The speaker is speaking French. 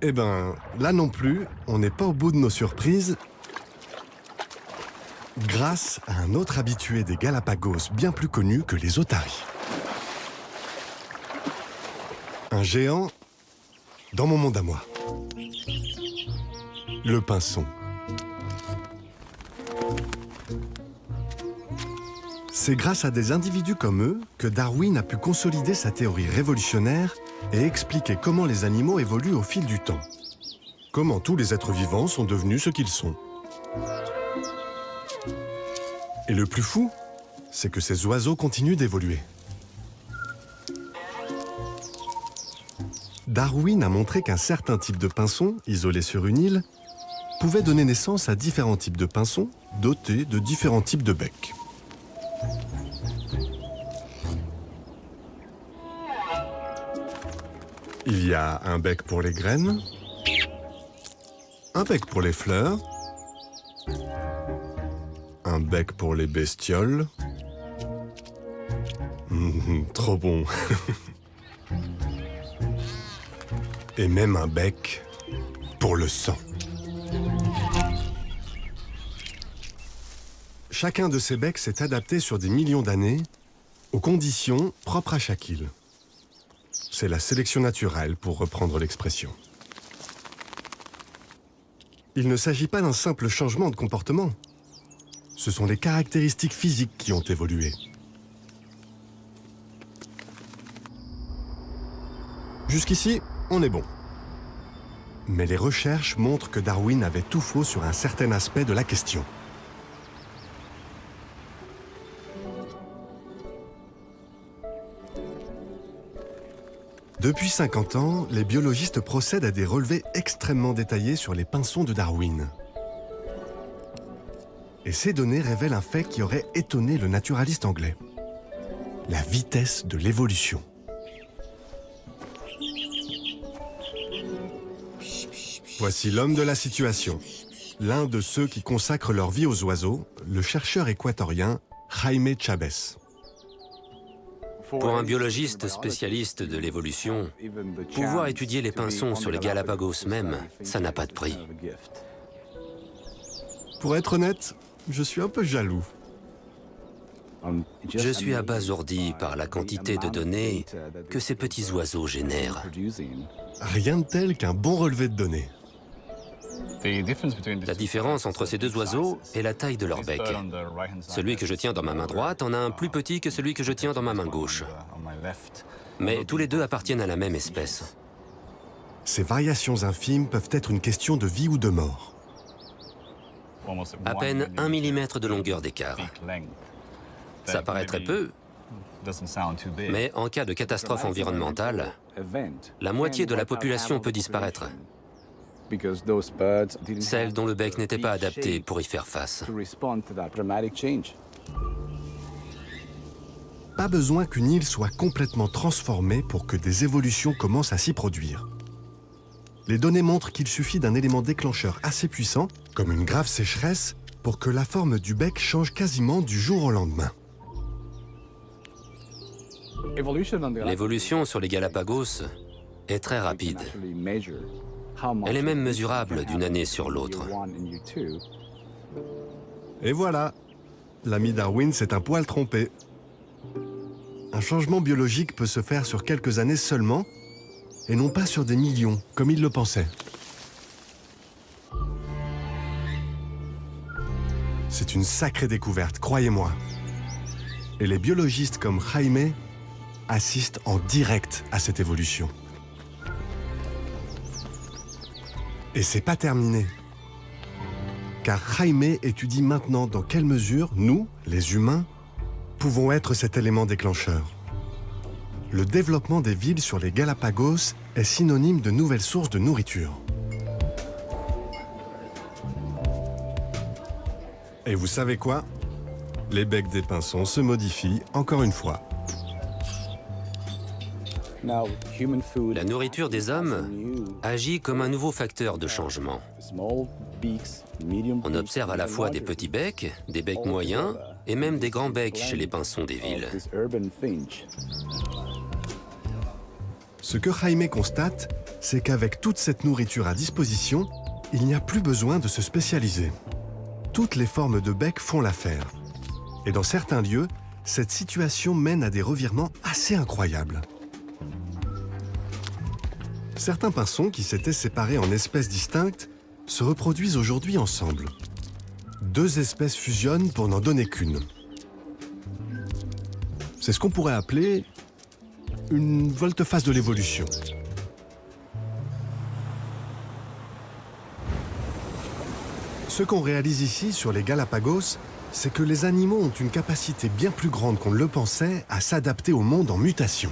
Eh ben, là non plus, on n'est pas au bout de nos surprises. Grâce à un autre habitué des Galapagos bien plus connu que les otaries. Un géant dans mon monde à moi. Le pinson. C'est grâce à des individus comme eux que Darwin a pu consolider sa théorie révolutionnaire et expliquer comment les animaux évoluent au fil du temps. Comment tous les êtres vivants sont devenus ce qu'ils sont. Et le plus fou, c'est que ces oiseaux continuent d'évoluer. Darwin a montré qu'un certain type de pinson, isolé sur une île, pouvait donner naissance à différents types de pinsons dotés de différents types de becs. Il y a un bec pour les graines, un bec pour les fleurs, un bec pour les bestioles. Trop bon. Et même un bec pour le sang. Chacun de ces becs s'est adapté sur des millions d'années aux conditions propres à chaque île. C'est la sélection naturelle, pour reprendre l'expression. Il ne s'agit pas d'un simple changement de comportement. Ce sont les caractéristiques physiques qui ont évolué. Jusqu'ici, on est bon. Mais les recherches montrent que Darwin avait tout faux sur un certain aspect de la question. Depuis 50 ans, les biologistes procèdent à des relevés extrêmement détaillés sur les pinsons de Darwin. Et ces données révèlent un fait qui aurait étonné le naturaliste anglais. La vitesse de l'évolution. Voici l'homme de la situation. L'un de ceux qui consacrent leur vie aux oiseaux, le chercheur équatorien Jaime Chavez. Pour un biologiste spécialiste de l'évolution, pouvoir étudier les pinsons sur les Galapagos même, ça n'a pas de prix. Pour être honnête, je suis un peu jaloux. Je suis abasourdi par la quantité de données que ces petits oiseaux génèrent. Rien de tel qu'un bon relevé de données. La différence entre ces deux oiseaux est la taille de leur bec. Celui que je tiens dans ma main droite en a un plus petit que celui que je tiens dans ma main gauche. Mais tous les deux appartiennent à la même espèce. Ces variations infimes peuvent être une question de vie ou de mort. À peine 1 mm de longueur d'écart. Ça paraît très peu, mais en cas de catastrophe environnementale, la moitié de la population peut disparaître. Celle dont le bec n'était pas adapté pour y faire face. Pas besoin qu'une île soit complètement transformée pour que des évolutions commencent à s'y produire. Les données montrent qu'il suffit d'un élément déclencheur assez puissant, comme une grave sécheresse, pour que la forme du bec change quasiment du jour au lendemain. L'évolution sur les Galapagos est très rapide. Elle est même mesurable d'une année sur l'autre. Et voilà, l'ami Darwin s'est un poil trompé. Un changement biologique peut se faire sur quelques années seulement, et non pas sur des millions, comme il le pensait. C'est une sacrée découverte, croyez-moi. Et les biologistes comme Jaime assistent en direct à cette évolution. Et c'est pas terminé. Car Jaime étudie maintenant dans quelle mesure nous, les humains, pouvons être cet élément déclencheur. Le développement des villes sur les Galapagos est synonyme de nouvelles sources de nourriture. Et vous savez quoi? Les becs des pinsons se modifient encore une fois. La nourriture des hommes agit comme un nouveau facteur de changement. On observe à la fois des petits becs, des becs moyens et même des grands becs chez les pinsons des villes. Ce que Jaime constate, c'est qu'avec toute cette nourriture à disposition, il n'y a plus besoin de se spécialiser. Toutes les formes de bec font l'affaire. Et dans certains lieux, cette situation mène à des revirements assez incroyables. Certains pinsons qui s'étaient séparés en espèces distinctes se reproduisent aujourd'hui ensemble. 2 espèces fusionnent pour n'en donner qu'une. C'est ce qu'on pourrait appeler une volte-face de l'évolution. Ce qu'on réalise ici sur les Galapagos, c'est que les animaux ont une capacité bien plus grande qu'on ne le pensait à s'adapter au monde en mutation.